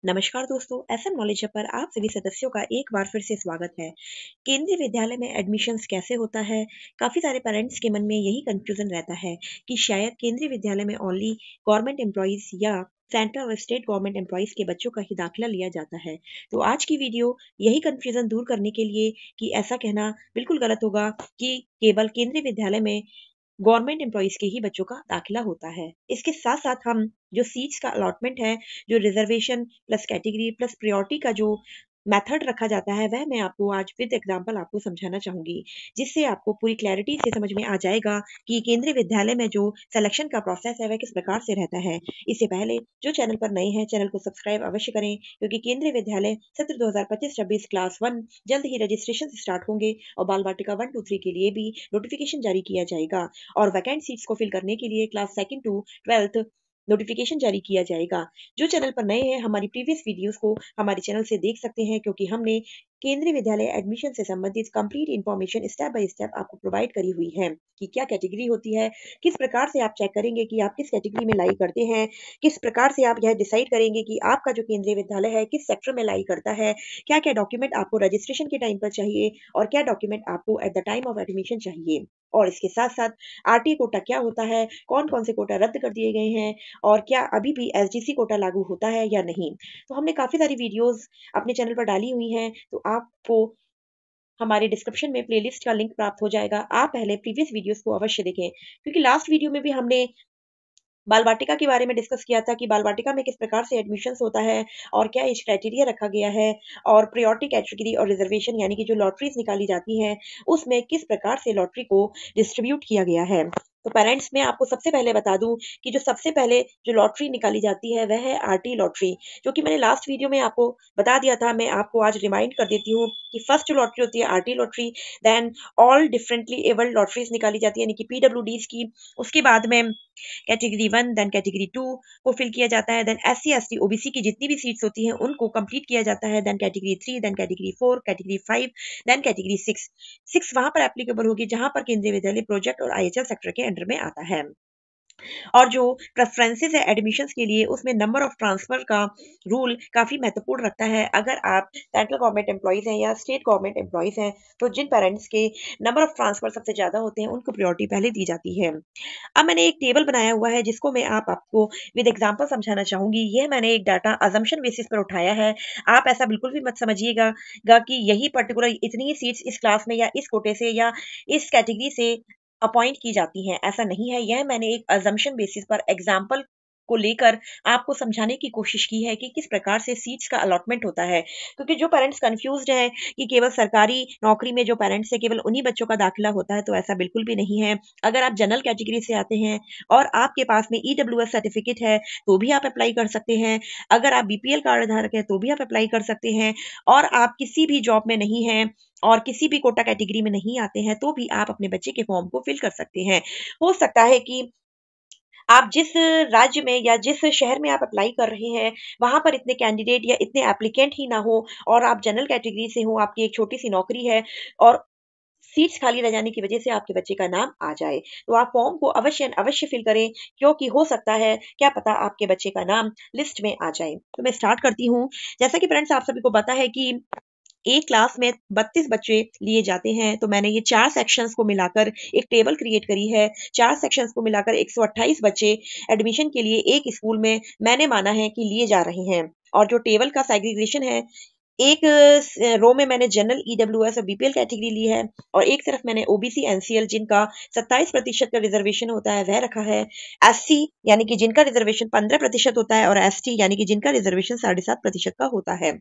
नमस्कार दोस्तों, SM knowledge पर आप सभी सदस्यों का एक बार फिर से स्वागत है। केंद्रीय विद्यालय में एडमिशन्स कैसे होता है? काफ़ी सारे पेरेंट्स के मन में यही कंफ्यूजन रहता है कि शायद केंद्रीय विद्यालय में ओनली गवर्नमेंट एम्प्लॉइज या सेंट्रल और स्टेट गवर्नमेंट एम्प्लॉइज के बच्चों का ही दाखिला लिया जाता है। तो आज की वीडियो यही कंफ्यूजन दूर करने के लिए कि ऐसा कहना बिल्कुल गलत होगा कि केवल केंद्रीय विद्यालय में गवर्नमेंट एम्प्लॉइज के ही बच्चों का दाखिला होता है। इसके साथ साथ हम जो सीट्स का अलॉटमेंट है, जो reservation plus category plus priority का जो मेथड रखा जाता है, वह मैं आपको आज विद एग्जांपल आपको समझाना चाहूंगी, जिससे आपको पूरी क्लैरिटी से समझ में आ जाएगा कि केंद्रीय विद्यालय में जो सिलेक्शन का प्रोसेस है वह किस प्रकार से रहता है। इससे पहले जो चैनल पर नए हैं, चैनल को सब्सक्राइब अवश्य करें, क्योंकि केंद्रीय विद्यालय सत्र 2025-26 क्लास 1 जल्द ही रजिस्ट्रेशन स्टार्ट होंगे और बाल वाटिका 1 2 3 के लिए भी नोटिफिकेशन जारी किया जाएगा और वैकेंट सीट्स को फिल करने के लिए क्लास 2 to 12 नोटिफिकेशन जारी किया जाएगा। जो चैनल पर नए हैं, हमारी प्रीवियस वीडियोस को हमारे चैनल से देख सकते हैं, क्योंकि हमने केंद्रीय विद्यालय एडमिशन से संबंधित complete information step by step आपको प्रोवाइड करी हुई है कि क्या कैटेगरी होती है, किस प्रकार से आप चेक करेंगे कि आप किस कैटेगरी में लाई करते हैं, किस प्रकार से आप यह डिसाइड करेंगे कि आपका जो केंद्रीय विद्यालय है किस सेक्टर में लाई करता है, क्या क्या डॉक्यूमेंट आपको रजिस्ट्रेशन के टाइम पर चाहिए और क्या डॉक्यूमेंट आपको at the time of admission चाहिए। और इसके साथ साथ आरटी कोटा क्या होता है, कौन कौन से कोटा रद्द कर दिए गए हैं और क्या अभी भी एसडीसी कोटा लागू होता है या नहीं। तो हमने काफी सारी वीडियोस अपने चैनल पर डाली हुई हैं, तो आपको हमारे डिस्क्रिप्शन में प्लेलिस्ट का लिंक प्राप्त हो जाएगा। आप पहले प्रीवियस वीडियोस को अवश्य देखें, क्योंकि लास्ट वीडियो में भी हमने बाल वाटिका के बारे में डिस्कस किया था कि बाल वाटिका में किस प्रकार से एडमिशन्स होता है और क्या एज क्राइटेरिया रखा गया है और प्रायोरिटी कैटेगरी और रिजर्वेशन यानी कि जो लॉटरीज निकाली जाती हैं उसमें किस प्रकार से लॉटरी को डिस्ट्रीब्यूट किया गया है। तो पेरेंट्स, मैं आपको सबसे पहले बता दूं कि जो सबसे पहले जो लॉटरी निकाली जाती है वह है आरटी लॉटरी, जो कि मैंने लास्ट वीडियो में आपको बता दिया था। मैं आपको आज रिमाइंड कर देती हूँ कि फर्स्ट जो लॉटरी होती है RT lottery, then all differently abled lotteries निकाली जाती है यानी कि पीडब्ल्यूडीज की। उसके बाद में कैटेगरी 1 देन कैटेगरी 2 को फिल किया जाता है, देन एससी एसटी ओबीसी की जितनी भी सीट्स होती हैं उनको कंप्लीट किया जाता है, then category 3 then category 4 category 5 then category 6 वहां पर एप्लीकेबल होगी जहां पर केंद्रीय विद्यालय प्रोजेक्ट और आईएचएल सेक्टर के अंडर में आता है। और जो प्रेफरेंसेस है एडमिशन्स के लिए, उसमें नंबर ऑफ ट्रांसफर का रूल काफी महत्वपूर्ण रखता है। अगर आप सेंट्रल गवर्नमेंट एम्प्लॉइज हैं या स्टेट गवर्नमेंट एम्प्लॉइज हैं, तो जिन पेरेंट्स के नंबर ऑफ ट्रांसफर सबसे ज्यादा होते हैं उनको प्रायोरिटी पहले दी जाती है। अब मैंने एक टेबल बनाया हुआ है जिसको मैं आपको विद एग्जांपल समझाना चाहूंगी। यह मैंने एक डाटा अजम्पशन बेसिस पर उठाया है। आप ऐसा बिल्कुल भी मत समझिएगा कि यही पर्टिकुलर इतनी ही सीट्स इस क्लास में या इस कोटे से या इस कैटेगरी से अपॉइंट की जाती हैं, ऐसा नहीं है। यह मैंने एक अजम्पशन बेसिस पर एग्जाम्पल को लेकर आपको समझाने की कोशिश की है कि किस प्रकार से सीट्स का अलॉटमेंट होता है, क्योंकि जो पेरेंट्स कंफ्यूज्ड हैं कि केवल सरकारी नौकरी में जो पेरेंट्स है केवल उन्हीं बच्चों का दाखिला होता है, तो ऐसा बिल्कुल भी नहीं है। अगर आप जनरल कैटेगरी से आते हैं और आपके पास में ईडब्ल्यूएस सर्टिफिकेट है तो भी आप अप्लाई कर सकते हैं। अगर आप बीपीएल कार्ड धारक है तो भी आप अप्लाई कर सकते हैं। और आप किसी भी जॉब में नहीं है और किसी भी कोटा कैटेगरी में नहीं आते हैं तो भी आप अपने बच्चे के फॉर्म को फिल कर सकते हैं। हो सकता है कि आप जिस राज्य में या जिस शहर में आप अप्लाई कर रहे हैं वहां पर इतने कैंडिडेट या इतने एप्लीकेंट ही ना हो और आप जनरल कैटेगरी से हो, आपकी एक छोटी सी नौकरी है और सीट्स खाली रह जाने की वजह से आपके बच्चे का नाम आ जाए, तो आप फॉर्म को अवश्य अवश्य फिल करें, क्योंकि हो सकता है क्या पता आपके बच्चे का नाम लिस्ट में आ जाए। तो मैं स्टार्ट करती हूँ। जैसा कि फ्रेंड्स आप सभी को पता है कि एक क्लास में 32 बच्चे लिए जाते हैं, तो मैंने ये 4 सेक्शंस को मिलाकर एक टेबल क्रिएट करी है। 4 सेक्शंस को मिलाकर 128 बच्चे एडमिशन के लिए एक स्कूल में मैंने माना है कि लिए जा रहे हैं। और जो टेबल का सेग्रीगेशन है, एक रो में मैंने जनरल ईडब्ल्यूएस और बीपीएल कैटेगरी ली है और एक तरफ मैंने ओबीसी एनसीएल जिनका 27% का रिजर्वेशन होता है वह रखा है। एससी यानी कि जिनका रिजर्वेशन 15% होता है और एसटी यानी कि जिनका रिजर्वेशन 7.5% का होता है।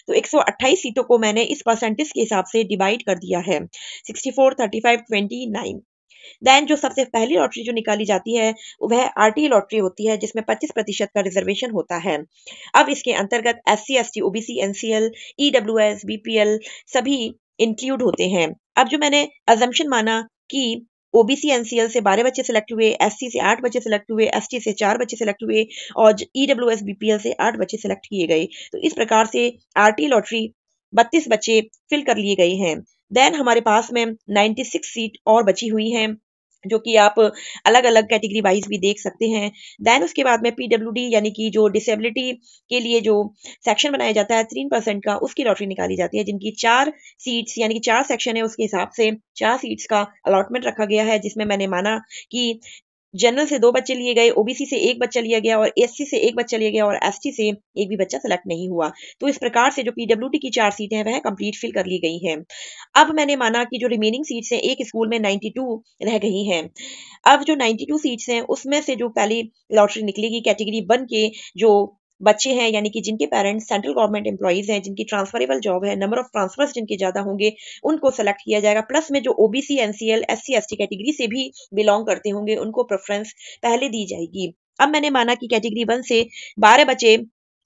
तो 128 सीटों को मैंने इस परसेंटेज के हिसाब से डिवाइड कर दिया है, 64 35 29। देन जो सबसे पहली लॉटरी जो निकाली जाती है वह आरटी लॉटरी होती है, जिसमें 25% का रिजर्वेशन होता है। अब इसके अंतर्गत SC ST OBC NCL EWS BPL सभी इंक्लूड होते हैं। अब जो मैंने अजम्पशन माना कि ओबीसी एनसीएल से 12 बच्चे सिलेक्ट हुए, एससी से 8 बच्चे सिलेक्ट हुए, एसटी से 4 बच्चे सिलेक्ट हुए और ईडब्ल्यूएस बीपीएल से 8 बच्चे सिलेक्ट किए गए, तो इस प्रकार से आरटी लॉटरी 32 बच्चे फिल कर लिए गए हैं। देन हमारे पास में 96 सीट और बची हुई हैं जो कि आप अलग अलग कैटेगरी वाइज भी देख सकते हैं। देन उसके बाद में पीडब्ल्यूडी यानी कि जो डिसेबिलिटी के लिए जो सेक्शन बनाया जाता है 3% का, उसकी लॉटरी निकाली जाती है, जिनकी 4 सीट्स यानी कि 4 सेक्शन है, उसके हिसाब से 4 सीट्स का अलॉटमेंट रखा गया है, जिसमें मैंने माना कि जनरल से 2 बच्चे लिए गए, ओबीसी से 1 बच्चा लिया गया और एससी से 1 बच्चा लिया गया और एसटी से एक भी बच्चा सेलेक्ट नहीं हुआ। तो इस प्रकार से जो पीडब्ल्यूडी की 4 सीटें हैं वह कंप्लीट फिल कर ली गई हैं। अब मैंने माना कि जो रिमेनिंग सीट्स हैं एक स्कूल में 92 रह गई हैं। अब जो 92 सीट्स हैं उसमें से जो पहली लॉटरी निकलेगी कैटेगरी 1 के जो बच्चे हैं, यानी कि जिनके पेरेंट्स सेंट्रल गवर्नमेंट एम्प्लॉइज हैं, जिनकी ट्रांसफरेबल जॉब है, नंबर ऑफ ट्रांसफर्स जिनके ज्यादा होंगे, उनको सेलेक्ट किया जाएगा। प्लस में जो OBC NCL SC ST category से भी बिलोंग करते होंगे, उनको प्रेफरेंस पहले दी जाएगी। अब मैंने माना कि कैटेगरी 1 से 12 बच्चे,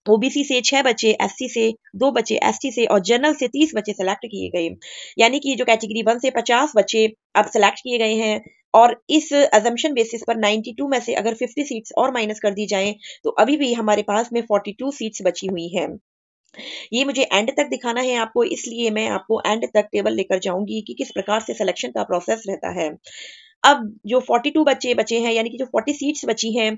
ओबीसी से 6 बच्चे, एससी से 2 बच्चे, एसटी से और जनरल से 30 बच्चे सेलेक्ट किए गए। यानी कि जो कैटेगरी 1 से 50 बच्चे अब सेलेक्ट किए गए हैं, और इस अजम्पशन बेसिस पर 92 में से अगर 50 सीट्स और माइनस कर दी जाएं तो अभी भी हमारे पास में 42 सीट्स बची हुई हैं। ये मुझे एंड तक दिखाना है आपको, इसलिए मैं आपको एंड तक टेबल लेकर जाऊंगी कि किस प्रकार से सिलेक्शन का प्रोसेस रहता है। अब जो 42 बच्चे बचे हैं, यानी कि जो 40 सीट्स बची हैं,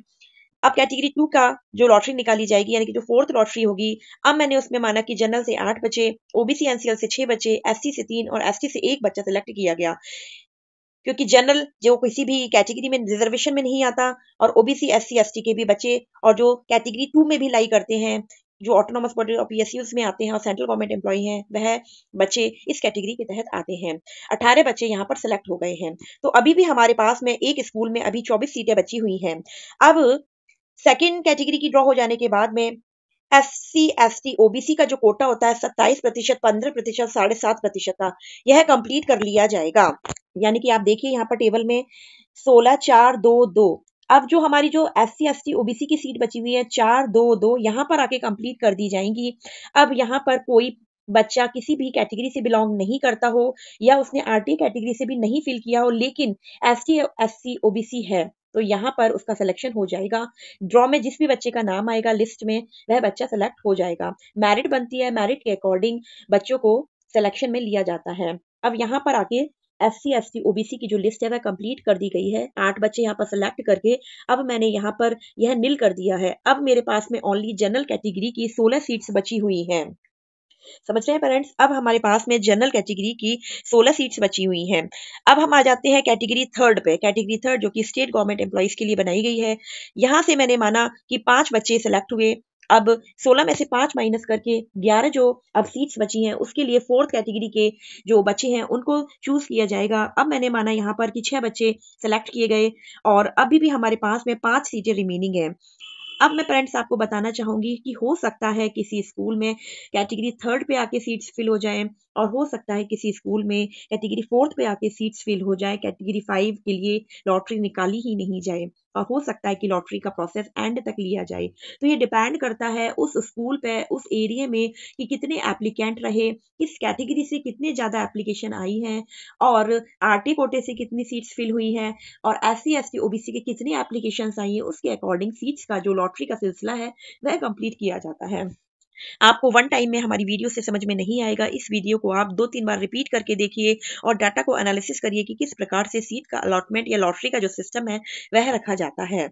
अब कैटेगरी 2 का जो लॉटरी निकाली जाएगी, यानी कि जो फोर्थ लॉटरी होगी। अब मैंने उसमें माना कि जनरल से 8 बच्चे, ओबीसी एनसीएल से 6 बच्चे, एससी से 3 और एसटी से 1 बच्चा सिलेक्ट किया गया, क्योंकि जनरल जो किसी भी कैटेगरी में रिजर्वेशन में नहीं आता, और ओबीसी एससी एसटी के भी बच्चे, और जो कैटेगरी 2 में भी लाई करते हैं, जो ऑटोनॉमस बॉडी और पीएसयूज में आते हैं और सेंट्रल गवर्नमेंट एम्प्लॉय हैं, वह बच्चे इस कैटेगरी के तहत आते हैं। 18 बच्चे यहाँ पर सेलेक्ट हो गए हैं। तो अभी भी हमारे पास में एक स्कूल में अभी 24 सीटें बची हुई हैं। अब सेकेंड कैटेगरी की ड्रॉ हो जाने के बाद में एससी एसटी ओबीसी का जो कोटा होता है 27%, 15%, 7.5% का, यह कंप्लीट कर लिया जाएगा। यानी कि आप देखिए यहाँ पर टेबल में 16 4 2 2। अब जो हमारी जो एससी एसटी ओबीसी की सीट बची हुई है 4 2 2, यहाँ पर आके कंप्लीट कर दी जाएंगी। अब यहाँ पर कोई बच्चा किसी भी कैटेगरी से बिलोंग नहीं करता हो, या उसने आरटी कैटेगरी से भी नहीं फिल किया हो, लेकिन एसटी एससी ओबीसी है, तो यहाँ पर उसका सिलेक्शन हो जाएगा। ड्रॉ में जिस भी बच्चे का नाम आएगा लिस्ट में, वह बच्चा सेलेक्ट हो जाएगा। मेरिट बनती है, मेरिट के अकॉर्डिंग बच्चों को सिलेक्शन में लिया जाता है। अब यहाँ पर आके एससी एसटी ओबीसी की जो लिस्ट है वह कंप्लीट कर दी गई है। 8 बच्चे यहाँ पर सेलेक्ट करके अब मैंने यहाँ पर यह निल कर दिया है। अब मेरे पास में ओनली जनरल कैटेगरी की 16 सीट्स बची हुई हैं। समझ रहे हैं पेरेंट्स? अब हमारे पास में जनरल कैटेगरी की 16 सीट्स बची हुई हैं। अब हम आ जाते हैं कैटेगरी 3 पे। कैटेगरी 3 जो कि स्टेट गवर्नमेंट एम्प्लॉइज के लिए बनाई गई है। यहाँ से मैंने माना कि 5 बच्चे सेलेक्ट हुए। अब 16 में से 5 माइनस करके 11 जो अब सीट्स बची हैं, उसके लिए फोर्थ कैटेगरी के जो बच्चे हैं उनको चूज किया जाएगा। अब मैंने माना यहाँ पर कि 6 बच्चे सेलेक्ट किए गए, और अभी भी हमारे पास में 5 सीटें रिमेनिंग है। अब मैं पेरेंट्स आपको बताना चाहूंगी कि हो सकता है किसी स्कूल में कैटेगरी 3 पे आके सीट्स फिल हो जाएं, और हो सकता है किसी स्कूल में कैटेगरी 4 पे आके सीट्स फिल हो जाए, कैटेगरी 5 के लिए लॉटरी निकाली ही नहीं जाए, और हो सकता है कि लॉटरी का प्रोसेस एंड तक लिया जाए। तो ये डिपेंड करता है उस स्कूल पे, उस एरिया में कि कितने एप्लीकेंट रहे, किस कैटेगरी से कितने ज्यादा एप्लीकेशन आई हैं, और आरटी कोटे से कितनी सीट्स फिल हुई हैं, और एससी एसटी ओबीसी के कितनी एप्लीकेशंस आई है, उसके अकॉर्डिंग सीट्स का जो लॉटरी का सिलसिला है वह कंप्लीट किया जाता है। आपको वन टाइम में हमारी वीडियो से समझ में नहीं आएगा, इस वीडियो को आप 2-3 बार रिपीट करके देखिए और डाटा को एनालिसिस करिए कि किस प्रकार से सीट का अलॉटमेंट या लॉटरी का जो सिस्टम है वह रखा जाता है।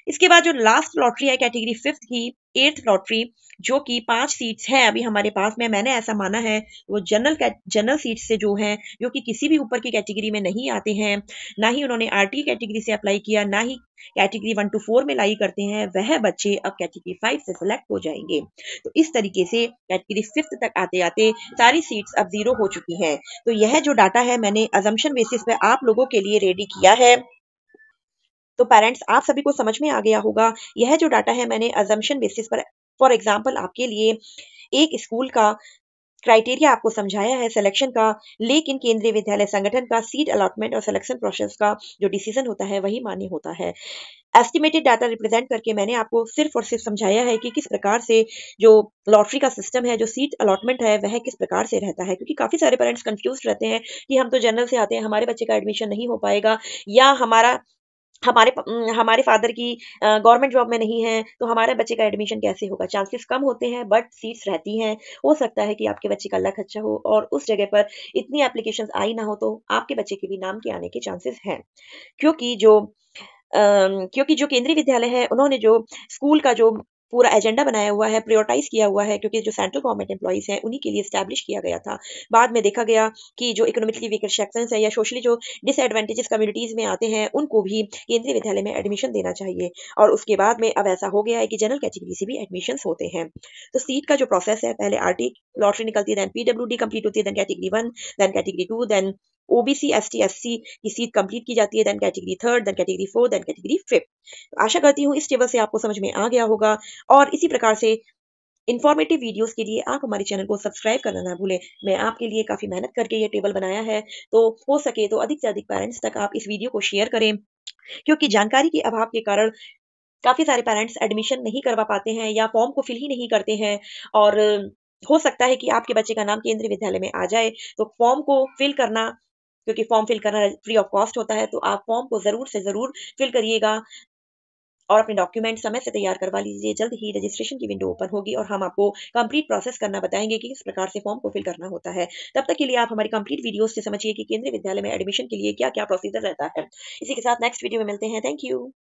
इसके बाद जो लास्ट लॉटरी है कैटेगरी 5 की 8th लॉटरी, जो कि 5 सीट्स हैं अभी हमारे पास में, मैंने ऐसा माना है वो जनरल सीट से जो हैं, जो कि किसी भी ऊपर की कैटेगरी में नहीं आते हैं, ना ही उन्होंने आरटी कैटेगरी से अप्लाई किया, ना ही कैटेगरी 1 to 4 में लाई करते हैं, वह बच्चे अब कैटेगरी 5 से सिलेक्ट हो जाएंगे। तो इस तरीके से कैटेगरी 5 तक आते आते सारी सीट्स अब 0 हो चुकी हैं। तो यह जो डाटा है मैंने अजम्पशन बेसिस पे आप लोगों के लिए रेडी किया है। तो पेरेंट्स आप सभी को समझ में आ गया होगा, यह जो डाटा है मैंने अजम्पशन बेसिस पर फॉर एग्जांपल आपके लिए एक स्कूल का क्राइटेरिया आपको समझाया है सिलेक्शन का, लेकिन केंद्रीय विद्यालय संगठन का सीट अलॉटमेंट और सिलेक्शन प्रोसेस का जो डिसीजन होता है वही मान्य होता है। एस्टिमेटेड डाटा रिप्रेजेंट करके मैंने आपको सिर्फ और सिर्फ समझाया है कि किस प्रकार से जो लॉटरी का सिस्टम है, जो सीट अलॉटमेंट है, वह किस प्रकार से रहता है, क्योंकि काफी सारे पेरेंट्स कंफ्यूज रहते हैं कि हम तो जनरल से आते हैं, हमारे बच्चे का एडमिशन नहीं हो पाएगा, या हमारा हमारे फादर की गवर्नमेंट जॉब में नहीं है, तो हमारे बच्चे का एडमिशन कैसे होगा? चांसेस कम होते हैं बट सीट्स रहती हैं। हो सकता है कि आपके बच्चे का लक अच्छा हो और उस जगह पर इतनी एप्लीकेशंस आई ना हो, तो आपके बच्चे के भी नाम के आने के चांसेस हैं। क्योंकि जो क्योंकि जो केंद्रीय विद्यालय है, उन्होंने जो स्कूल का जो पूरा एजेंडा बनाया हुआ है, प्रायोरिटाइज़ किया हुआ है, क्योंकि जो सेंट्रल गवर्नमेंट एम्प्लॉइज़ हैं, उन्हीं के लिए एस्टैब्लिश किया गया था। बाद में देखा गया कि जो इकोनॉमिकली वीकर सेक्शंस हैं या सोशली जो डिसएडवांटेजेस कम्युनिटीज़ में आते हैं, उनको भी केंद्रीय विद्यालय में एडमिशन देना चाहिए। और उसके बाद में अब ऐसा हो गया है कि जनरल कैटेगरी से भी एडमिशन्स होते हैं। तो सीट का जो प्रोसेस है, पहले आरटी लॉटरी निकलती है, देन पीडब्ल्यूडी कंप्लीट होती है, then category 1, then category 2, then OBC, ST, SC की सीट कंप्लीट की जाती है, then category 3, then category 4, then category 5। आशा करती हूँ इस टेबल से आपको समझ में आ गया होगा और इसी प्रकार से इन्फॉर्मेटिव वीडियोस के लिए आप हमारे चैनल को सब्सक्राइब करना ना भूलें। मैं आपके लिए काफ़ी मेहनत करके ये टेबल बनाया है, तो हो सके तो अधिक से अधिक पेरेंट्स तक आप इस वीडियो को शेयर करें, क्योंकि जानकारी के अभाव के कारण काफ़ी सारे पेरेंट्स एडमिशन नहीं करवा पाते हैं या फॉर्म को फिल ही नहीं करते हैं। और हो सकता है कि आपके बच्चे का नाम केंद्रीय विद्यालय में आ जाए, तो फॉर्म को फिल करना, क्योंकि फॉर्म फिल करना फ्री ऑफ कॉस्ट होता है, तो आप फॉर्म को ज़रूर से ज़रूर फिल करिएगा और अपने डॉक्यूमेंट समय से तैयार करवा लीजिए। जल्द ही रजिस्ट्रेशन की विंडो ओपन होगी और हम आपको कंप्लीट प्रोसेस करना बताएँगे कि किस प्रकार से फॉर्म को फिल करना होता है। तब तक के लिए आप हमारी कंप्लीट वीडियोज़ से समझिए कि केंद्रीय विद्यालय में एडमिशन के लिए क्या-क्या प्रोसीजर रहता है। इसी के साथ नेक्स्ट वीडियो में मिलते हैं। Thank you.